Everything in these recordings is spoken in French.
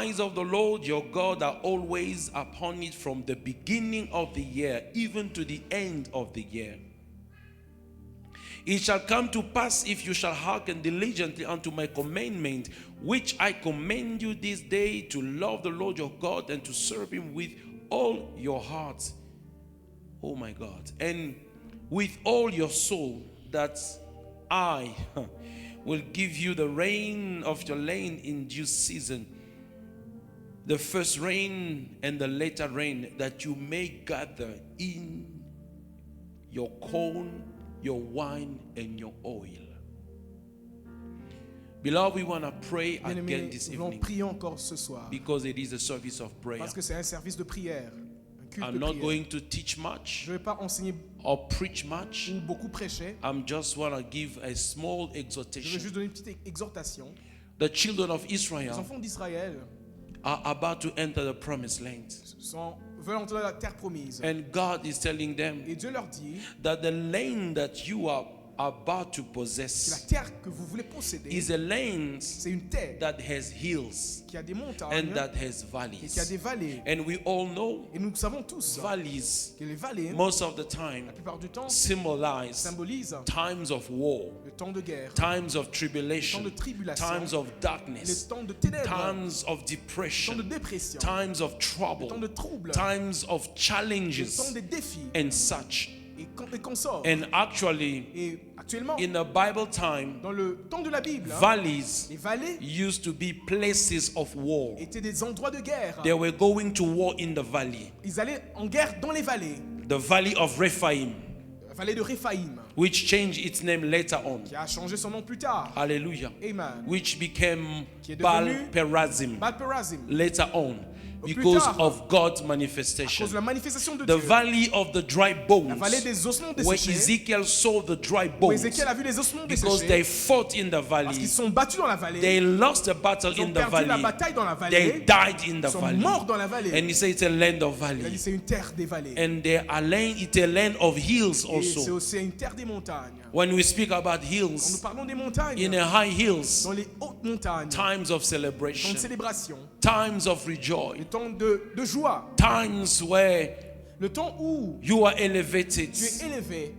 eyes of the Lord your God are always upon it from the beginning of the year, even to the end of the year. It shall come to pass, if you shall hearken diligently unto my commandment, which I command you this day, to love the Lord your God and to serve him with all your heart, oh my God, and with all your soul, that I will give you the rain of your land in due season, the first rain and the later rain, that you may gather in your corn, your wine, and your oil. Beloved, we want to pray again this evening, prions encore ce soir, because it is a service of prayer. parce que c'est un service de prière, un culte I'm de not prière. going to teach much Je ne vais pas enseigner or preach much. ou beaucoup prêcher. I'm just want to give a small Je vais exhortation. juste donner une petite exhortation. The children of Les Israel enfants d'Israël are about to enter the promised land, veulent entrer dans la terre promise. and God is telling them Et Dieu leur dit that the land that you are about to que la possess terre que vous voulez posséder, is a land c'est une terre that has hills qui a des montagnes and that has et qui a des valleys. vallées. And we all know Et nous savons tous valleys que les vallées, most of the time la plupart du temps, symbolize symbolisent times of war, le temps de guerre, times of le temps tribulation, de tribulation, times of les darkness, temps de ténèbres, times of le temps de depression, dépression, times of le trouble, temps de troubles, times of le temps challenges des défis and such. et consorts. And actually, Et actuellement, in the Bible time, dans le temps de la Bible, valleys les vallées used to be places of war. étaient des endroits de guerre. They were going to war in the valley. Ils allaient en guerre dans les vallées. The valley of Rephaim, La vallée de Réphaïm, which changed its name later on. qui a changé son nom plus tard. Hallelujah. Amen. Which became Qui est Baal devenu Perazim Baal-Perazim, later on, Plus because tard, of God's à manifestation. cause de la manifestation de The Dieu. valley of the dry La bones, vallée des ossements where desséchés, Ezekiel saw the dry où bones, Ézéchiel a vu les ossements because they desséchés, fought in the parce qu'ils valley. sont battus dans la vallée, They lost the battle ils in ont the perdu la valley. bataille dans la They vallée, died in the ils sont valley. morts dans la vallée. And he said it's a land of Il a dit valley. c'est une terre des vallées. And there are land, it's a land of hills Et c'est also. aussi une terre des montagnes. When we speak about Quand nous hills, parlons des montagnes, in the high hills, dans les hautes montagnes, times of temps celebration, de célébration, times of le rejoice, temps de joie, times where le temps où you are elevated. tu es élevé.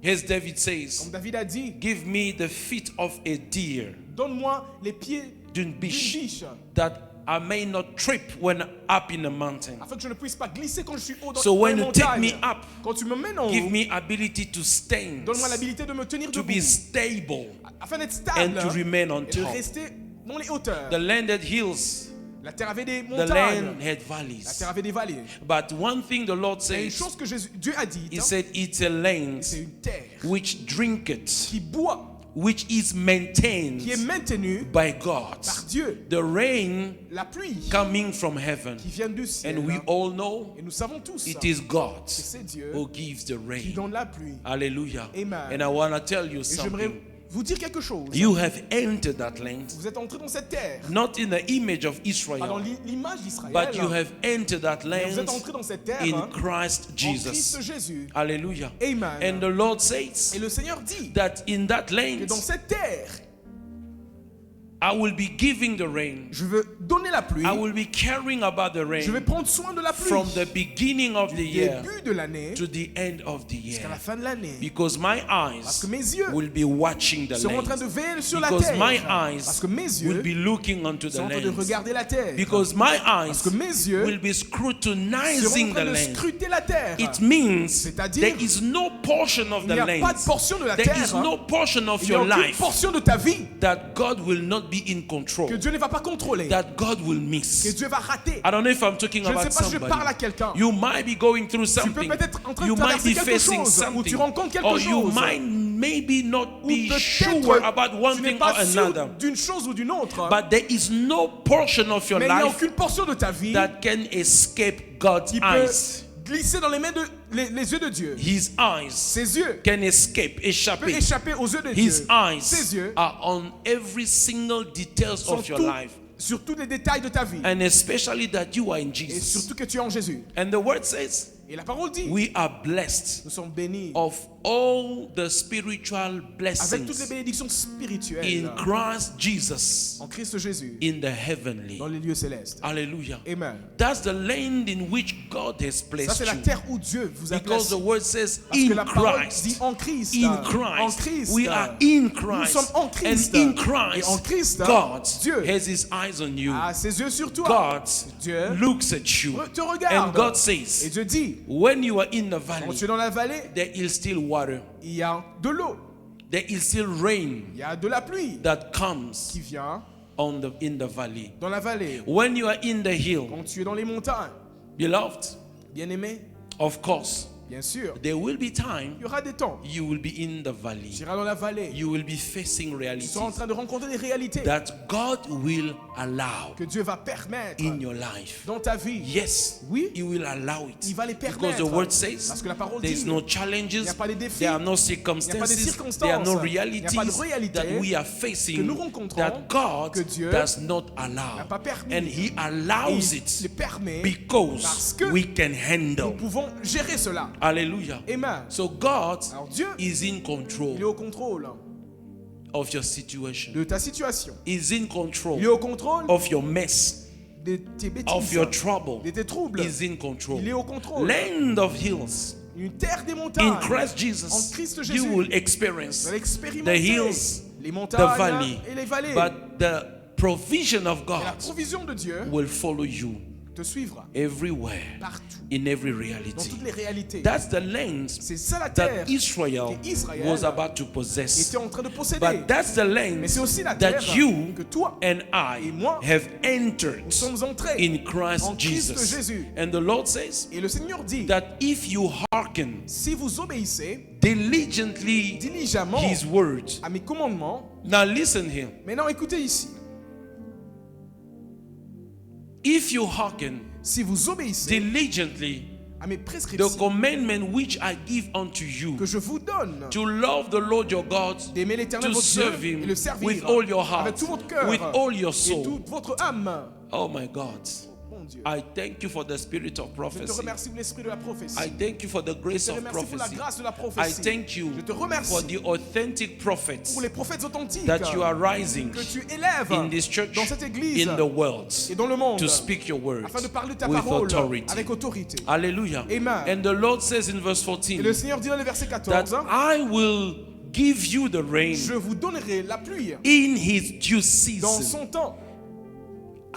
As David Comme says, David a dit, give me the feet of a deer, donne-moi les pieds d'une d'une biche, biche, that I may not trip when up in the mountain. afin que je ne puisse pas glisser quand je suis haut dans So when les you take montagnes. me up, Quand tu me mènes en give haut, me ability to stand, donne-moi l'habilité de me tenir to debout, be stable, afin d'être and stable to remain on et de top. rester dans les hauteurs. The landed hills, La terre avait des the montagnes, land had la valleys. terre avait des vallées. But one thing the Lord Et une says, chose que Dieu a dit, He said, it's a land c'est une terre which drinketh, qui boit, which is maintained qui est maintenue by God. par Dieu. The rain La pluie coming from heaven. qui vient du ciel. And we all know Et nous savons tous it is God que c'est Dieu who gives the qui rain. donne la pluie. Hallelujah. Amen. And I want to tell you Et j'aimerais something. vous dire quelque chose. You have entered that land, Vous êtes entrés dans cette terre, not in the image of pas dans Israel, l'image d'Israël, but you have entered that mais vous êtes land entrés dans cette terre in en Christ Christ Jesus. Jésus. Hallelujah. Amen. And the Lord says Et le Seigneur dit that in that que land, dans cette terre, I will be giving the rain. je veux donner la pluie, I will be caring about the je vais rain prendre soin de la pluie from the beginning of the du year début de l'année to the end of the jusqu'à la year. fin de l'année. Because my Parce eyes que mes yeux will be watching the seront en train de land. veiller sur la Because terre. my Parce eyes que mes will yeux be looking unto the sont en train de land. regarder la terre. Because my Parce que eyes mes yeux will be seront en scrutinizing the train de land. scruter la terre. It means C'est-à-dire, there is no portion of Il the n'y a pas land, de portion de la there terre, is no portion of il n'y a your aucune life portion de ta vie that God will not be in control, que Dieu ne va pas contrôler, that God will que miss. Dieu va rater. I don't know if I'm talking Je ne sais about pas si je parle à somebody. quelqu'un. You might be going through Tu peux something. peut-être en train de You might traverser be quelque facing chose, ou something. tu rencontres quelque Or you chose, might maybe not ou be peut-être sure about one tu n'es thing or pas sûr another. d'une chose ou d'une autre, But there is no portion of your mais il n'y a life aucune portion de ta vie that can escape God's qui peut eyes. glisser dans les mains de les yeux de Dieu. His eyes Ses yeux can escape, peuvent échapper. échapper aux yeux de His Dieu. eyes Ses yeux are on every single details sont of your tout- life, sur tous les détails de ta vie. and especially that you are in Et Jesus. surtout que tu es en Jésus. And the word says, Et la parole dit, we are blessed nous sommes bénis of all the spiritual avec toutes les blessings bénédictions spirituelles in Christ Jesus en Christ Jésus in the heavenly. dans les lieux célestes. Hallelujah. Amen. That's the land in which God has Ça, placed c'est la you. terre où Dieu vous a Because placé. the word says Parce que in la parole dit Christ. en Christ. In En Christ. Christ. We are in Nous Christ. sommes en Christ. And in Et en Christ, Christ, God Dieu has his eyes on you. a ses yeux sur toi. God Dieu looks at you. te regarde. And God Et says, Dieu dit, when you are in the quand valley, tu es dans la vallée, there is still water. il y a de l'eau. There is still rain Il y a de la pluie that comes qui vient in the valley. dans la vallée. When you are in the hill, Quand tu es dans les montagnes, beloved, bien-aimé, of course, bien sûr, there will be time il y aura des temps. you will be in the Tu valley. iras dans la vallée. You will be facing Tu realities seras en train de rencontrer des réalités that God will allow que Dieu va permettre in your life. dans ta vie. Yes, Oui, He will allow it. il va les Because permettre. the word says Parce que la parole there is dit, no il n'y challenges, a pas de défis, there are no il n'y a pas de circumstances, circonstances, there are no il n'y a pas de realities réalité that we are que facing nous rencontrons, that God que Dieu does not n'a allow. pas permis. And He Et allows il les it permet because parce que we can nous handle. pouvons gérer cela. Hallelujah. Amen. So God Alors Dieu, is in il est control au contrôle of your situation. de ta situation. Is in Il est control au contrôle of your mess, de tes of bêtises, your trouble. de tes troubles. Is in control. Il est au contrôle. Land of hills. Une terre des montagnes. In Christ En Jesus, Christ Jésus. you will Vous experience allez the expérimenter hills, les the montagnes valley, et les vallées. but the provision of Et la God provision de Dieu will follow you te suivra everywhere, partout, in every dans reality. toutes les réalités. That's the land C'est ça la terre that Israel que Israël was about to possess. était en train de posséder. But that's the land Mais c'est aussi la terre that you que toi and I et moi, have entered nous sommes entrés in Christ en Christ Jesus. Jésus. And the Lord says Et le Seigneur dit, that if you hearken si vous obéissez diligently diligemment His words. à mes commandements, Now listen here. maintenant écoutez ici, If you hearken si vous obéissez diligently à mes the prescriptions commandment which I give unto you, que je vous donne, to love the Lord your God, d'aimer l'Éternel to votre serve Dieu et Him le servir with all your avec heart, tout votre cœur with all your et soul. toute votre âme. Oh my God. Mon Dieu, I thank you for the spirit of je te prophecy. remercie pour l'esprit de la prophétie. I thank you for the Je grace te of remercie pour la prophecy. grâce de la I prophétie. thank you Je te for remercie the authentic prophets pour les prophètes authentiques that you are rising que tu élèves in this church, dans cette église in the world, et dans le monde to speak your words afin de parler de ta with parole authority. avec autorité. Hallelujah. Amen. And the Lord says in verse Et 14 le Seigneur dit dans le verset that 14, I will give you the rain je vous donnerai la pluie in His due dans season. son temps.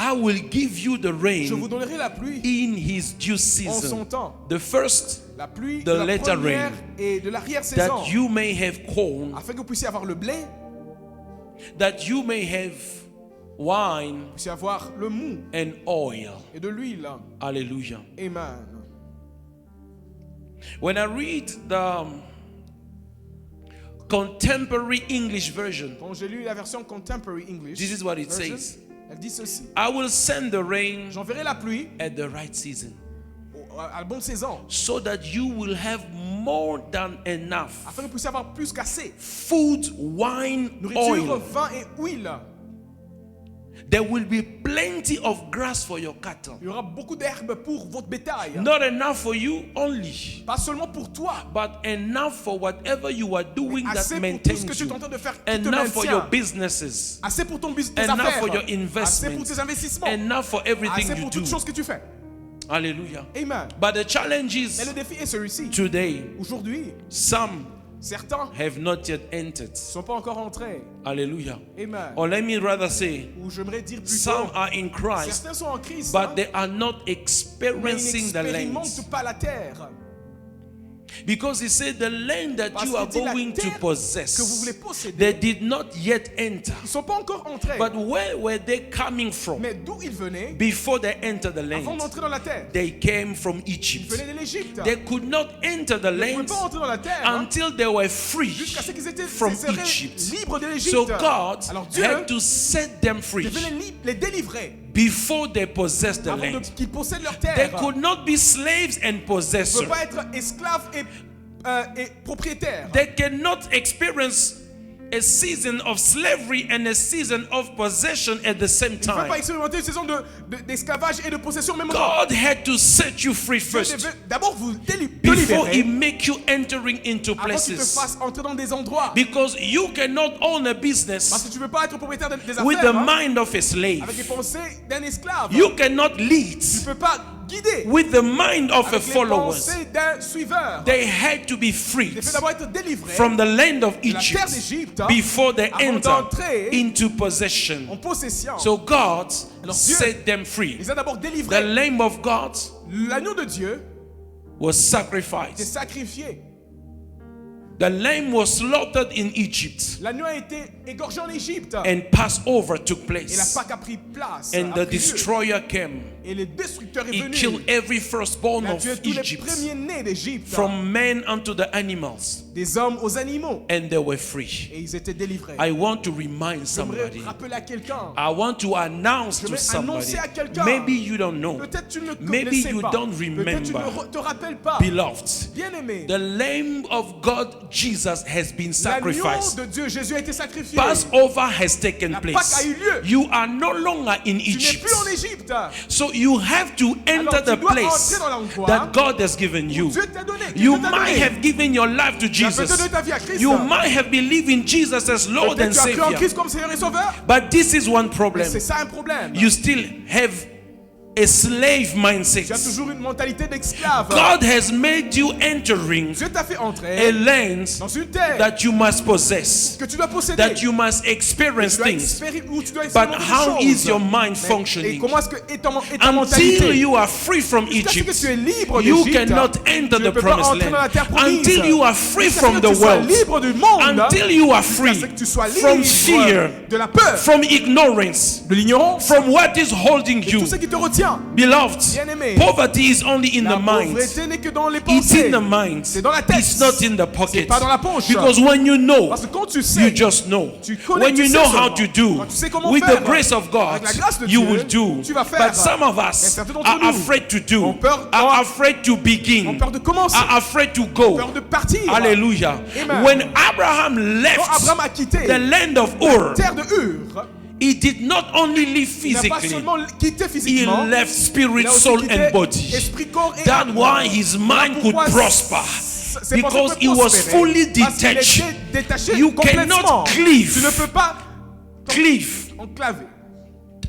I will give you the Je vous rain donnerai la pluie in His due en son season. temps. The first, La pluie The de la latter première rain, et de l'arrière-saison, that you may have corn, afin que vous puissiez avoir le blé, that you may have wine vous puissiez avoir le mou and oil. et de l'huile. Hallelujah. Amen. When I read the contemporary English version, Quand j'ai lu la version Contemporary English, this is what it version, says. elle dit ceci. I will send the rain J'enverrai la pluie at the right season, à la bonne saison, so that you will have more than enough afin que vous puissiez avoir plus qu'assez. food, wine, Nourriture, oil. vin et huile. There will be plenty of grass for your cattle. Il y aura beaucoup d'herbes pour votre bétail. Not enough for you only, Pas seulement pour toi, but enough for whatever you are doing that assez pour tout ce maintains que tu es en you. train de faire qui te Enough for your maintient. businesses. Assez pour ton business, tes Enough affaires. for your Assez pour investments. tes investissements. Enough for everything Assez you pour do. toutes choses que tu fais. Hallelujah. Amen. But the challenge Mais le is défi est celui-ci. today, Aujourd'hui, some certains have not yet entered. ne sont pas encore entrés. Hallelujah. Amen. Or let me rather say, Ou j'aimerais dire plutôt, some are in Christ, certains sont en Christ, but they are not mais ils experiencing the land. n'expérimentent pas la terre. Because he said the land that Parce you qu'il are dit la going to terre que vous possess, voulez posséder, they did not yet enter. ils ne sont pas encore entrés. But where were they coming from Mais d'où ils venaient before they entered the avant land? d'entrer dans la terre? They came from Ils Egypt. venaient de l'Égypte. They could not enter the Ils ne pouvaient land pas entrer dans la terre until they were free jusqu'à ce qu'ils étaient from seraient Egypt. libres de l'Égypte. So God Alors Dieu had to set them free devait les délivrer before they possessed the avant land. qu'ils possèdent leur They terre. could not be slaves and Ils ne possessors. peuvent pas être esclaves et propriétaires. They cannot experience a season of slavery and a season of possession at the same Il ne peut pas time. expérimenter une saison d'esclavage et de possession au même moment. God had to set you free Dieu first devait d'abord vous before He libérer make you entering into avant qu'il te places. fasse entrer dans des endroits. Because you cannot own a Parce business que tu ne peux pas être propriétaire des with the affaires mind of a avec les slave. pensées d'un esclave. You cannot lead Tu ne peux pas guider with the mind of a avec les follower. pensées d'un suiveur. They had to be Il freed faut d'abord être délivré from the land of de la terre Egypt d'Égypte before they avant enter d'entrer into en possession. possession. So God Alors Dieu set them free. les a d'abord The délivrés. Lamb of God L'agneau de Dieu was était sacrificed. sacrifié. The lamb was slaughtered in Egypt, L'agneau a été égorgé en Égypte. and Passover took Et la place. Pâque a pris place. And a the pris lieu. destroyer came. Et le destructeur est He venu. killed every firstborn Il a of tué tous les Egypt, premiers-nés d'Égypte. from men unto the animals, Des hommes aux animaux. and they were free. Et ils étaient délivrés. I want to remind J'aimerais somebody. rappeler à quelqu'un. I want to announce to J'aimerais somebody. annoncer à quelqu'un. Maybe you don't know. Peut-être tu ne Maybe connaissais you pas. don't Peut-être tu remember. ne te rappelles pas. Beloved, Bien-aimé, the Lamb of God, Jesus, has been l'agneau sacrificed. de Dieu, Jésus a été sacrifié. Passover has taken La place. Pâque a eu lieu. You are no longer in Tu n'es Egypt. plus en Égypte. So you have to enter Alors, tu the dois place entrer dans l'endroit that God has given you. Dieu t'a donné. You Dieu t'a might donné. have given your life to Tu as peut-être Jesus. donné ta vie à Christ. You might have believed in Jesus as Lord Peut-être and tu as cru en Savior. Christ comme Seigneur et Sauveur. But this is one Mais problem. c'est ça un problème. You still have a slave mindset. Tu as toujours une mentalité d'esclave. God has made you entering Dieu t'a fait a entrer land dans une terre that you must possess, que tu dois posséder. that you must experience Tu dois things. où tu dois But expérimenter how des is choses. your mind Mais- Et functioning? comment est-ce que est ta Until mentalité? you are free from Jusqu'à ce que Egypt, tu es libre you d'Égypte, cannot tu enter ne the peux pas promised entrer dans la land. terre promise. Until you are free Jusqu'à ce from que the tu sois world. libre du monde. Until you are Jusqu'à ce free que tu sois from libre fear, de la peur, from ignorance, de l'ignorance, from what is holding tout you. ce qui te retient. Beloved, Bien-aimé, poverty is only in la the mind. pauvreté n'est que dans les It's pensées. in the mind. C'est dans la tête. It's not in the C'est pocket. pas dans la poche. Because when you know, Parce que quand tu you sais, just know. tu connais, When tu you sais know seulement. how to do, Quand tu sais comment with faire, the grace of God, avec la grâce de you Dieu, will do. tu vas faire. But some of Mais us certains d'entre are nous afraid to do, ont peur- are afraid to ont begin, peur de commencer, are afraid to ont go. peur de partir. Hallelujah. Amen. When Abraham Quand left Abraham a quitté the land of la Ur, terre de Ur, he did not only live il n'a pas physically, seulement quitté he physiquement, left il spirit, a aussi soul, quitté and body. esprit, corps et That's âme. why his mind could Pourquoi prosper. ses pensées Because peuvent he was prospérer? fully Parce qu'il detached. était détaché You complètement. cannot cleave. Tu ne peux pas Cleave, enclaver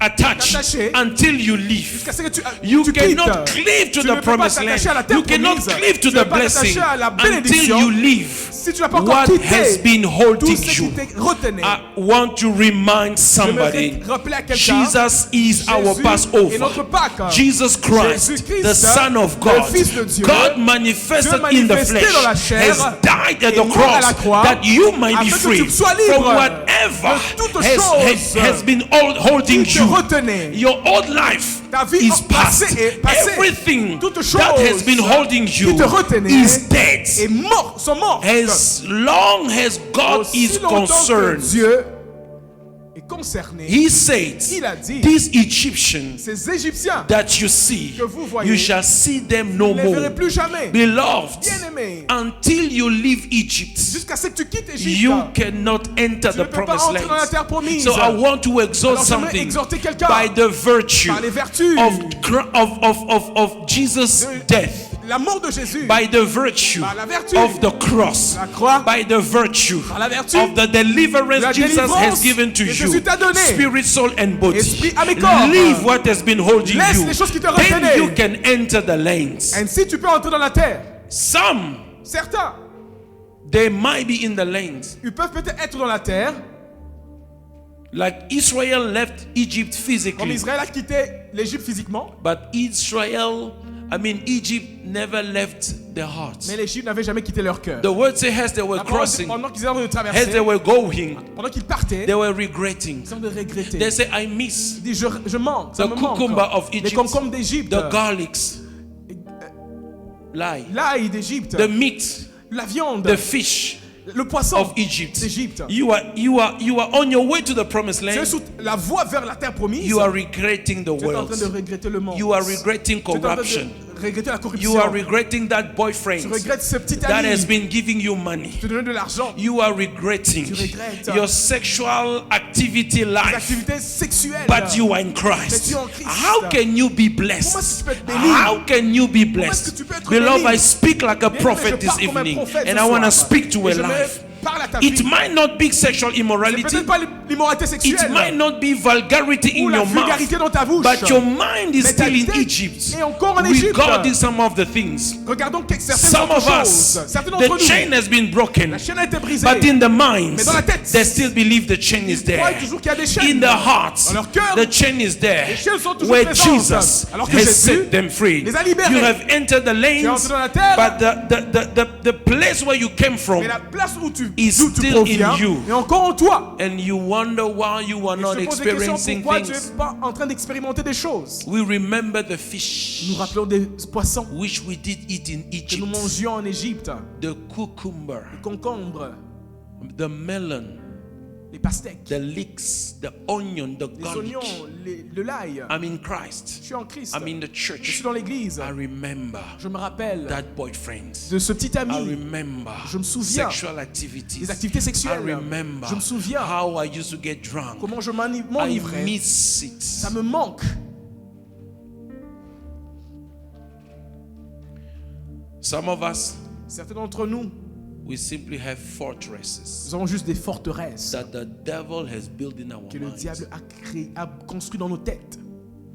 attached T'attacher until you leave. jusqu'à ce que You tu cannot quittes. cleave to Tu the ne peux pas promised t'attacher à la land. terre You cannot promise. cleave to Tu ne the peux pas blessing t'attacher à la until bénédiction. you leave Si tu n'as pas encore what quitté has been tout holding ce qui you. t'est retenu. I want to remind somebody, J'aimerais rappeler à quelqu'un, Jesus is our Jésus est Passover. notre Pâque. Jesus Christ, Jésus-Christ, the Son of le God, Fils de Dieu, God manifested Dieu in the manifesté flesh, dans la chair, has died at est the mort à la cross croix, that you might be afin que free tu sois from libre whatever de toute has been holding qui te you. retenait. Your old life Ta vie is past. est passée. Everything Toute that chose has been holding you qui te retenait is dead. et sont morts. As long as God Aussi is longtemps que concerned, Dieu est concerné. He said, Il a dit, these Egyptians ces Égyptiens, that you see, que vous voyez, you shall see them no ne les verrez more. plus jamais. Beloved, Bien-aimés, until you leave Egypt, jusqu'à ce que tu quittes Égypte, you cannot enter tu ne the peux pas promised entrer dans la land. terre promise. So I want to exhort Alors j'aimerais something exhorter quelqu'un by the virtue par les vertus of Jesus' death, la mort de Jésus, by the virtue par la vertu of the cross, la croix, by the virtue par la vertu of the deliverance la Jesus délivrance has given to que you, Jésus t'a donné. spirit, soul, and body. Esprit, âme et corps. Leave what has been holding Laisse you. les choses qui te Then retenaient. you can enter the lanes. ainsi tu peux entrer dans la terre. Some, Certains, they might be in the lanes. ils peuvent peut-être être dans la terre, Like Israel left Egypt comme physically, Israël a quitté l'Égypte physiquement, but Egypt never left their hearts. mais l'Égypte n'avait jamais quitté leur cœur. The word says as they were La parole dit, crossing, pendant qu'ils étaient en train de as traverser, they were going, pendant qu'ils partaient, they were regretting. ils ont de regretter. They say, I miss Ils disent, je manque, ça the me manque. cucumber of Les Egypt, concombres d'Égypte, the garlics, l'ail, l'ail d'Égypte, the meat, la viande, the fish le poisson of Egypt. d'Égypte. You are on your way to the promised Tu es land. sur la voie vers la terre promise. You are regretting the Tu es en train world. de regretter le monde. You are regretting Tu es en train corruption. de regretter la You corruption. are regretting that Tu boyfriend regrettes ce petit that has ami been giving you money. qui te donne de l'argent. You are regretting Tu regrettes your sexual activity Tes life, activités sexuelles. but you are in Mais Christ. tu es en Christ. How can you be Comment est-ce blessed? que tu peux être béni? How can you be est-ce que blessed? tu peux être Beloved, béni? I speak like a Bien-aimé, prophet je this parle comme un evening, prophète and ce I want to soir. speak to a Et je life. parle à ta It vie. might not be sexual C'est immorality. peut-être pas l'immoralité It sexuelle might not be vulgarity ou in la your mouth, vulgarité dans ta bouche. but your mind is Mais ta still in tête Egypt, est encore en Égypte. regarding some of the things. Regardons certaines Some autres of choses. us, Certaines d'entre the chain nous, has been broken, la chaîne a été brisée. but in the minds, Mais dans la tête, they still believe the chain is ils there. croient toujours qu'il y a des chaînes. In the hearts, Dans leur cœur, the chain is there. les chaînes sont toujours Where présentes. Jesus Alors que has Jésus set them free. les a libérés. You have entered the Tu es lanes, entré dans la terre. but the place where you came from, Mais la place où tu is still proviens in you. est encore en toi. and you wonder why you are Et not je te pose des questions experiencing pourquoi tu things. n'es pas en train d'expérimenter des choses. We remember the fish Nous rappelons des poissons which we did eat in que Egypt, nous mangions en Égypte. the cucumber, Concombres, the melon, les pastèques, the leeks, the onion, the les garlic. oignons, le l'ail. I'm in Christ. Je suis en Christ. I'm in the Je suis church. dans l'église. I remember Je me rappelle that boyfriend. de ce petit I ami. remember Je me souviens sexual activities. des activités I sexuelles. remember Je me souviens how I used to get drunk. comment je I m'enivrais. miss it. Ça me manque. Some of us, Certains d'entre nous, we simply have fortresses nous avons juste des forteresses that the devil has built in our que le minds. diable a construit dans nos têtes.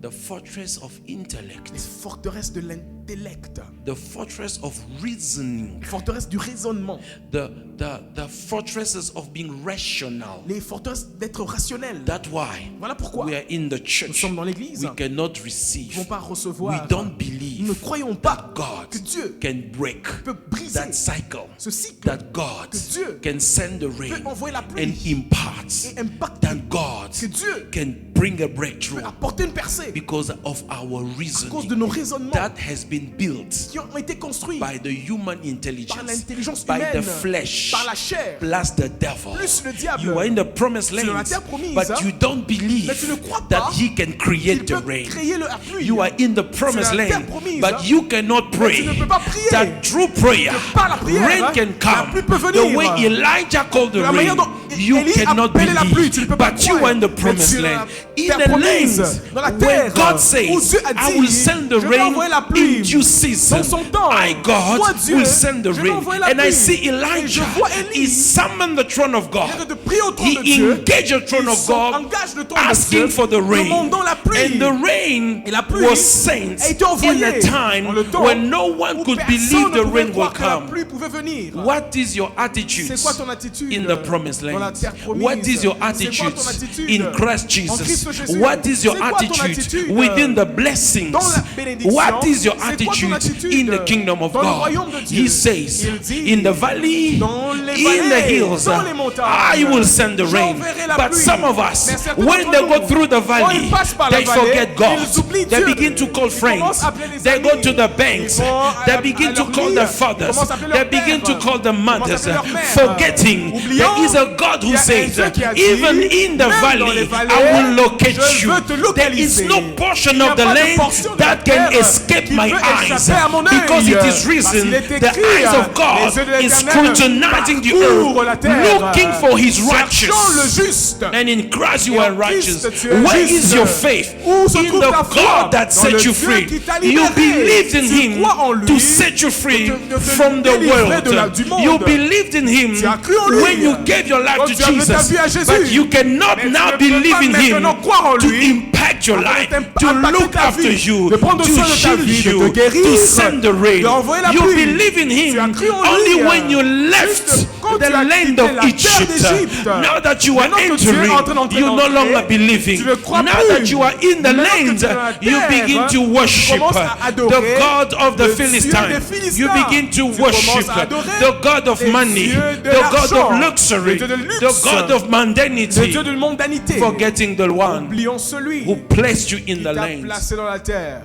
The fortress of Les intellect, forteresses de l'intellect. the fortress of reasoning, Les forteresses du raisonnement. the fortresses of being rational. Les forteresses d'être rationnel. That's why Voilà pourquoi we are in the nous church. sommes dans l'église. We cannot Nous ne receive. pouvons pas We recevoir. don't Nous believe ne croyons pas God que Dieu can break peut briser that cycle. ce cycle, That God que Dieu can send the rain peut envoyer la pluie and impart. et impacter, That God que Dieu can bring a peut breakthrough apporter une percée because of our à cause de reasoning nos raisonnements that has been built qui ont été construits by the human par intelligence, l'intelligence by the humaine, flesh, par la chair, plus the devil. plus le diable. You are in the promised Tu es dans la land, terre promise, but hein. you don't believe Mais tu ne crois that pas He can qu'il create the peut rain. créer la pluie. You are in the promised la terre land, promise, but hein. you cannot pray tu ne peux pas prier. that through prayer, Que par la prière, rain hein, can la come. pluie peut The venir. way Elijah called the De la rain, manière dont you Élie cannot appelait la pluie, tu ne believe, peux pas but you croire. are in the Mais promised tu es dans land. la In terre the promise, land dans la where terre God où says, Dieu a I dit, will send the je vais rain envoyer la pluie in due season. dans son temps. I, God, Moi, Dieu, will send the je vais rain. envoyer la And I pluie. see Et je Elijah, vois Élie. he summoned the throne of Il vient God. de prier au trône de He Dieu. engaged the throne of God, Engage le trône de asking Dieu, for the rain. demandant la pluie. And the rain Et la pluie was sent a été in envoyée a time dans le temps when no one où could personne believe ne the pouvait rain will croire que la come. pluie pouvait venir. What is your attitude C'est quoi ton attitude in the promised dans la land? terre promise? What is your C'est quoi attitude ton attitude in Christ en Jesus? Christ Jésus? What is your C'est quoi ton attitude attitude within the blessings? dans la bénédiction? What is your C'est quoi ton attitude attitude in the kingdom of dans le God? royaume de Dieu? He says, Il dit, in the valley, dans les in the vallées, hills, dans les montagnes, I will send the rain. j'enverrai la But pluie. some of us, Mais certains when d'entre they nous, go through the quand valley, ils passent par la they vallée, forget God. ils oublient They Dieu. begin to call Ils friends. commencent à appeler les They go amis. to the banks. Ils vont They à begin to leur call lit. their Ils fathers. commencent à appeler They leur begin to père. call the Ils commencent à mothers, appeler leur mère. forgetting Oubliant there is a God qu'il y who a un says, Dieu qui a dit, even in the même dans les valley, vallées, I will locate je you. veux te There is localiser. no portion Il n'y a of the pas de land portion de that la can terre escape qui my peut eyes, échapper à mon œil. because it is Parce risen. qu'il est The écrit, eyes of God les yeux de is l'Éternel scrutinizing the parcourent la earth, terre, looking for His cherchant le righteous. juste. And in Christ you Et are en Christ, righteous. tu es Where juste. is your faith? Où se In trouve the ta foi? God that Dans le set you Dieu free. qui t'a You libéré. believed in Tu Him crois en lui to set you free de te from the délivrer du world. monde. You believed in Him Tu as cru en lui. when you gave your life Quand to tu as donné ta Jesus. vie à Jésus. But you cannot Mais tu now ne peux believe pas in Him maintenant croire en to lui, impact your afin life, de to impacter look ta after vie, you, de prendre to soin de ta shield vie, de you, te guérir, to send the rain. d'envoyer la You pluie. believe in Tu as Him cru en only lui, when you left juste quand the tu as land quitté of la terre Egypt. d'Égypte. Now that you are Maintenant que tu es entering, en train d'entrer you dans no le longer terre, believing. tu ne crois Now plus. that you are in the Maintenant que tu es land, dans la you terre, begin to tu worship commences à adorer the God of the le Dieu des Philistines. Philistins. You begin to Tu worship commences à adorer the God of les money, dieux de the God l'argent, of luxury, le Dieu de luxe, the God of le mundanity, Dieu de mondanité. forgetting the one Oublions celui who placed you in qui the t'a land. placé dans la terre.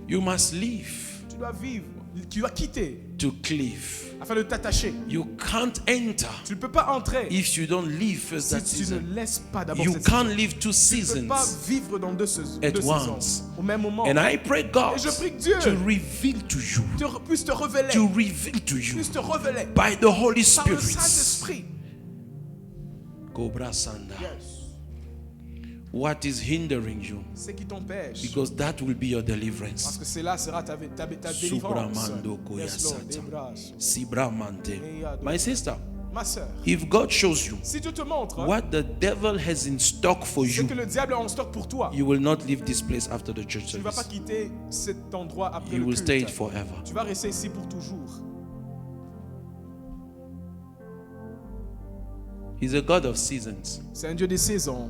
You must leave. Tu dois vivre, tu dois quitter to cleave. afin de t'attacher. You can't enter Tu ne peux pas entrer if you don't live first that si tu season. ne laisses pas d'abord You cette can't saison. live two Tu ne peux pas seasons. vivre dans deux At saisons once. au même moment. And I pray God Et je prie que Dieu to reveal to you, puisse te révéler, to reveal to you puisse te révéler by the Holy par le Spirit. Saint-Esprit. Cobra Sanda. Yes. What is hindering you? Ce qui t'empêche. Because that will be your Parce deliverance. que cela sera ta délivrance. Subramando Yes, Lord. koyasata. Ebras. Sibramante. My sister, Ma sœur, if God shows you si Dieu te montre what the devil has in stock for ce you, que le diable a en stock pour toi, you will not leave this place after the church tu ne vas pas service. quitter cet endroit après You le will stay culte. forever. Tu vas rester ici pour toujours. He's a God of seasons. C'est un Dieu des saisons.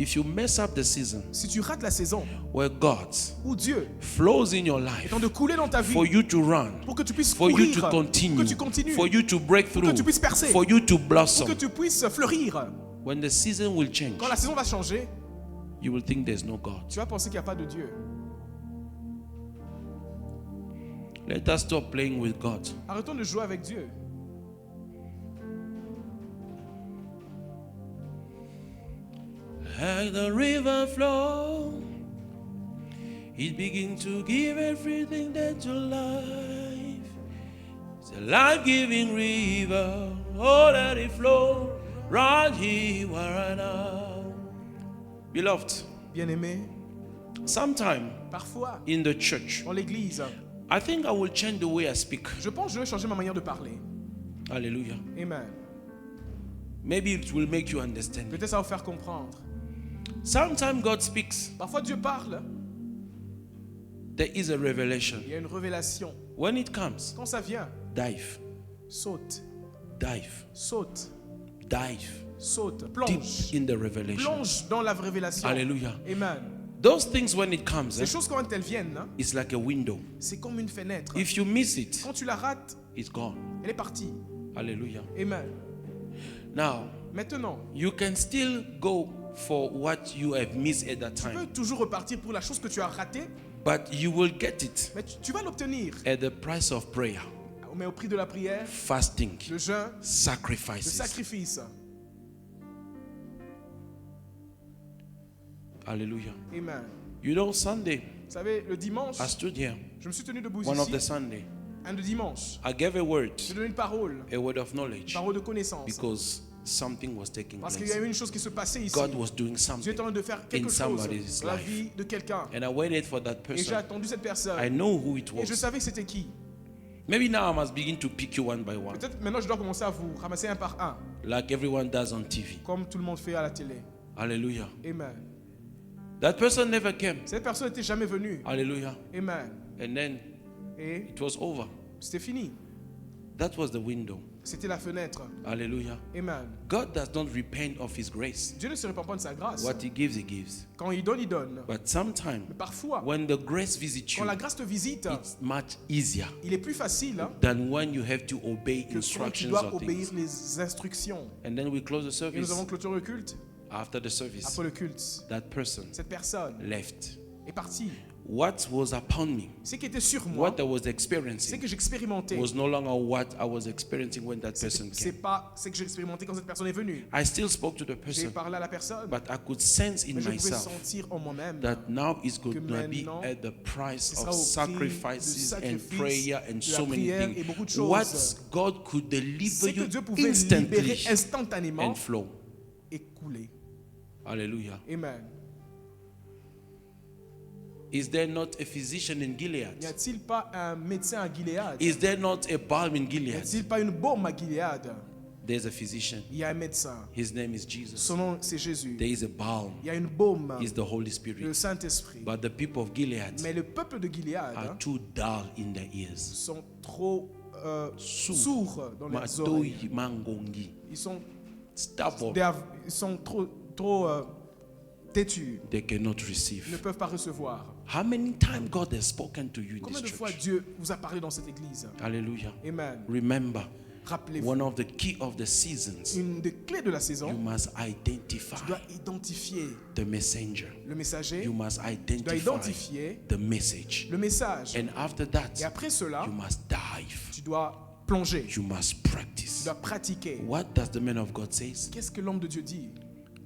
If you mess up the season Si tu rates la saison where God où Dieu flows in your est life en train de couler dans ta vie for you to run, pour que tu puisses for you courir, to pour continue, que tu continues, for you to break que through, tu puisses percer, for you to pour blossom, que tu puisses fleurir. when the season will change, Quand la saison va changer, you will think there's no God. tu vas penser qu'il n'y a pas de Dieu. Let us stop playing with God. Arrêtons de jouer avec Dieu. Like the river flow, it begins to give everything that you life. It's a life-giving river, oh let it flow right here, right now. Beloved, Bien-aimé, sometime parfois, in the church, dans l'église, I think I will change the way I speak. je pense que je vais changer ma manière de parler. Hallelujah. Amen. Maybe it will make you understand. Peut-être ça va vous faire comprendre. Sometimes God speaks, Parfois Dieu parle, there is a revelation. il y a une révélation. When it comes, Quand ça vient, dive, saute, dive, saute, dive saute, deep plonge. in the revelation. Plonge dans la révélation. Hallelujah. Amen. Those things, when it comes, Ces choses, quand elles viennent, hein, it's like a window. c'est comme une fenêtre. If you miss it, Quand tu la rates, it's gone. elle est partie. Hallelujah. Amen. Now, Maintenant, you can still go for what you have missed at that tu peux time, toujours repartir pour la chose que tu as ratée, but you will get it mais tu vas l'obtenir. at the price of prayer, Mais au prix de la prière, fasting, le jeûne, le sacrifices. sacrifice. Hallelujah. Amen. You know, Sunday, Vous savez, le dimanche, I stood here, je me suis tenu debout one of the ici, Sunday. un de dimanche. I gave a word J'ai donné une parole of knowledge, de connaissance. because something was taking Parce qu'il y a place. eu une chose qui se passait ici. God was doing Dieu something, est en train de faire quelque in chose somebody's dans la life. vie de quelqu'un. and I waited for that Et j'ai person. attendu cette personne. I know who it Et je was. savais que c'était qui. Maybe now I must begin to pick you one by one, Peut-être maintenant je dois commencer à vous ramasser un par un, like everyone does on TV. comme tout le monde fait à la télé. Hallelujah. Amen. That person never came. Cette personne n'était jamais venue. Hallelujah. Amen. And then Et it was over. c'était fini. That was the window. C'était la fenêtre. Hallelujah. Amen. God does not repent of his grace. Dieu ne se répand pas de sa grâce. What he gives, he gives. Quand il donne, il donne. But sometimes, Mais parfois, when the grace visits quand you, la grâce te visite, it's much easier il est plus facile hein, than when you have to obey que quand tu instructions dois or obéir things. les instructions. And then we close the Et nous service. avons clôturé le culte. After the service, Après le culte, that person cette personne left. est partie. What was upon me, Ce qui était sur moi, what I was c'est experiencing, que j'expérimentais. was no longer what I was experiencing when that person C'est came. pas ce que j'ai expérimenté quand cette personne est venue. I still spoke to the J'ai person, parlé à la personne, but I could sense in mais je pouvais myself sentir en moi-même that now it's going que to be maintenant, at the price ce sera of au prix de sacrifices and sacrifices, prayer and de la so many prière et things. beaucoup de choses. What God could c'est deliver que you Dieu pouvait libérer instantly instantanément and flow. et couler. Hallelujah. Amen. Is there not a physician in N'y Gilead? a-t-il pas un médecin à Gilead? Is there not a balm in N'y Gilead? a-t-il pas une baume à Gilead? There's a physician. Il y a un médecin. His name is Jesus. Son nom, c'est Jésus. There is a balm. Il y a une baume, Is the Holy le Spirit. Saint-Esprit. But the people of Gilead Mais le peuple de Gilead are hein, too dull in their ears. sont trop Sourds. sourds dans leurs oreilles. Matoi mangongi. Ils sont, Stubborn. ils sont trop têtus. They cannot Ils ne receive. peuvent pas recevoir. How many times God has spoken to you in Combien this de fois church? Dieu vous a parlé dans cette église? Hallelujah. Amen. Remember, Rappelez-vous, one of the key of the seasons, une des clés de la you saison, must identify tu dois identifier the messenger. le messager, You must tu dois identify identifier the message. le message. And after that, Et après cela, you must dive. tu dois plonger, You must tu practice. dois pratiquer. What does the man of God say? Qu'est-ce que l'homme de Dieu dit?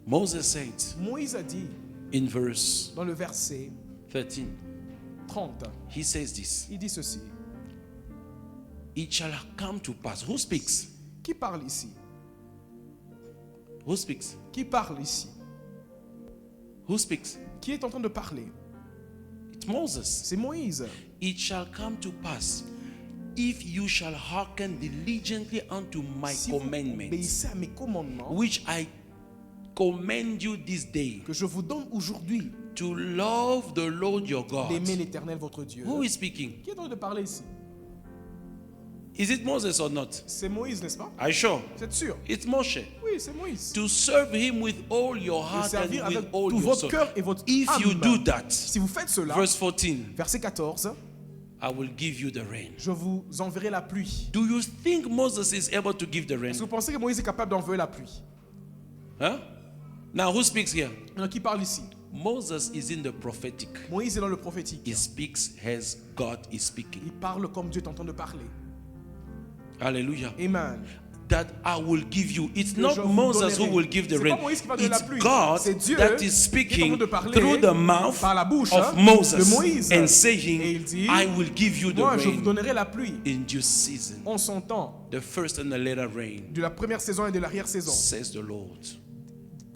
Moses said Moïse a dit in verse dans le verset 13, 30, he says this. il dit ceci. It shall come to pass. Who speaks? Qui parle ici? Who speaks? Qui parle ici? Who speaks? Qui est en train de parler? It's Moses. C'est Moïse. It shall come to pass if you shall hearken diligently unto my Si vous commandments, obéissez à mes commandements which I command you this day, que je vous donne aujourd'hui, to love the Lord your God. d'aimer l'Éternel votre Dieu. Who is speaking? Qui est en train de parler ici? Is it Moses or not? C'est Moïse, n'est-ce pas? Are you sure? Vous êtes sûr? It's Moshe. Oui, c'est Moïse. To serve him with all your De heart and servir with avec all tout your votre soul. cœur et votre If âme. you do that, Si vous faites cela, verse 14, verset 14, I will give you the rain. je vous enverrai la pluie. Do you think Moses is able to give the rain? Est-ce que vous pensez que Moïse est capable d'envoyer la pluie? Huh? Now, who speaks here? Alors, qui parle ici? Moses is in the prophetic. Moïse est dans le prophétique. He speaks as God is speaking. Il parle comme Dieu est en train de parler. Hallelujah. Amen. That I will give you. It's Que not je vous Moses who donnerai. will give the C'est pas rain. Moïse qui va donner la It's pluie. God C'est Dieu that is qui est en speaking train de parler through the mouth par la bouche of de Moses Moïse. and Et saying, il dit, I will give you the moi, je vous rain donnerai la pluie in due season. en son temps, The first and the later rain, de la première saison et de l'arrière-saison, says the Lord.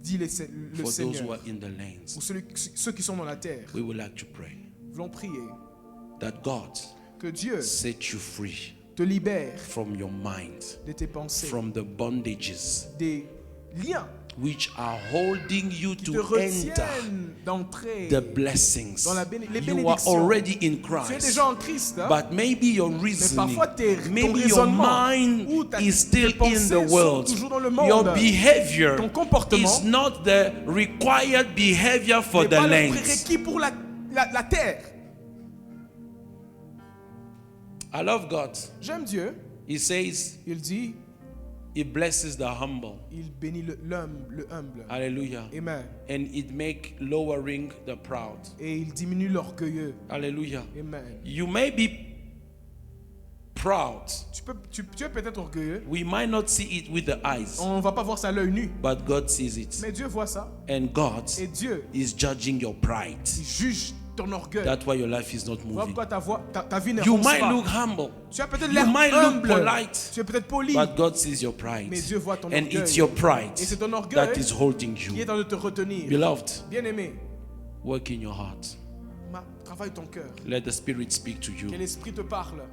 dit le For those Seigneur. who are in the lands, Pour ceux qui sont dans la terre, we would like to pray voulons prier that God que Dieu set you free te libère from your mind, de tes pensées, from the bondages des liens which are holding you qui te to enter retiennent d'entrer the blessings. dans les You are bénédictions. already in Tu es Christ, déjà en Christ, hein? but maybe your mais reasoning, parfois ton maybe your raisonnement mind ou ta, is still tes pensées in the sont world. toujours dans le monde. Your behavior Ton comportement is not the required behavior for n'est the pas le lands. prérequis pour la terre. I love God. J'aime Dieu. He says Il dit, He blesses the humble. il bénit le humble. Hallelujah. Amen. And it make lowering the proud. Et il diminue l'orgueilleux. Hallelujah. Amen. You may be proud. Tu es peut-être orgueilleux. We might not see it with the eyes, On ne va pas voir ça à l'œil nu. but God sees it. Mais Dieu voit ça. And God Et Dieu, is judging your pride. il juge ton orgueil. That's why your life is not Voilà moving. pourquoi ta vie ne You avance might pas. look humble, Tu as peut-être you l'air might look humble. polite, Tu es peut-être poli. but God sees your pride. Mais Dieu voit ton And orgueil. it's your pride Et c'est ton orgueil that is holding qui est you. en train de te retenir. Beloved, Bien-aimé, work in your heart. travaille ton cœur. Let the Spirit speak to Que you. l'Esprit te parle.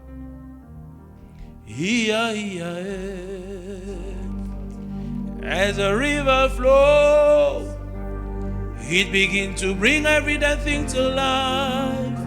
As a river flows, it begins to bring every dead thing to life.